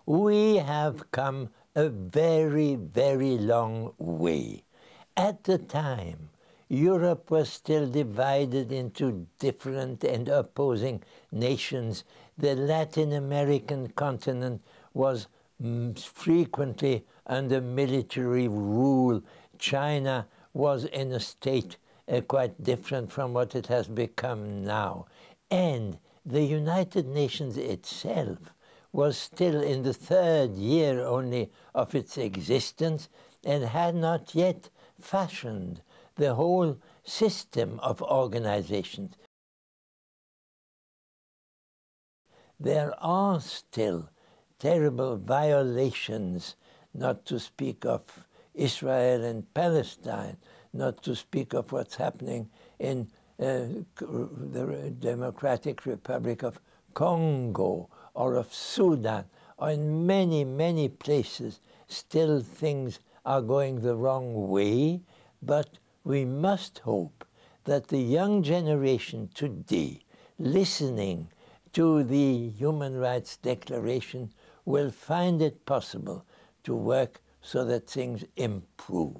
we have come a very, very long way. At the time, Europe was still divided into different and opposing nations. The Latin American continent was frequently under military rule. China was in a state quite different from what it has become now. And the United Nations itself was still in the third year only of its existence and had not yet fashioned the whole system of organizations. There are still terrible violations, not to speak of Israel and Palestine, not to speak of what's happening in the Democratic Republic of Congo or of Sudan, or in many, many places. Still things are going the wrong way, but we must hope that the young generation today, listening to the Human Rights Declaration, will find it possible to work so that things improve.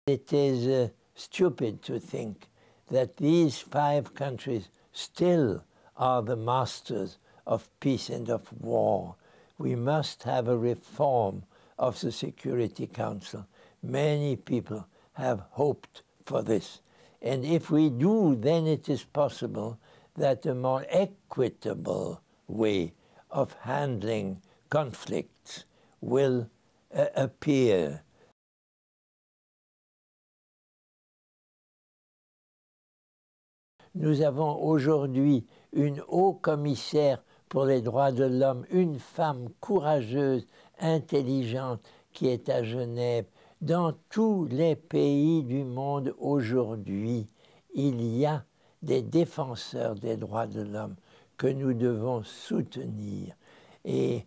It is stupid to think that these 5 countries still are the masters of peace and of war. We must have a reform of the Security Council. Many people have hoped for this. And if we do, then it is possible that a more equitable way of handling conflicts will appear. Nous avons aujourd'hui une haut-commissaire pour les droits de l'homme, une femme courageuse, intelligente, qui est à Genève. Dans tous les pays du monde aujourd'hui, il y a des défenseurs des droits de l'homme que nous devons soutenir. Et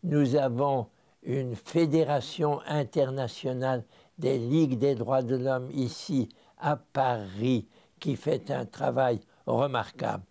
nous avons une fédération internationale des ligues des droits de l'homme ici, à Paris, qui fait un travail remarquable.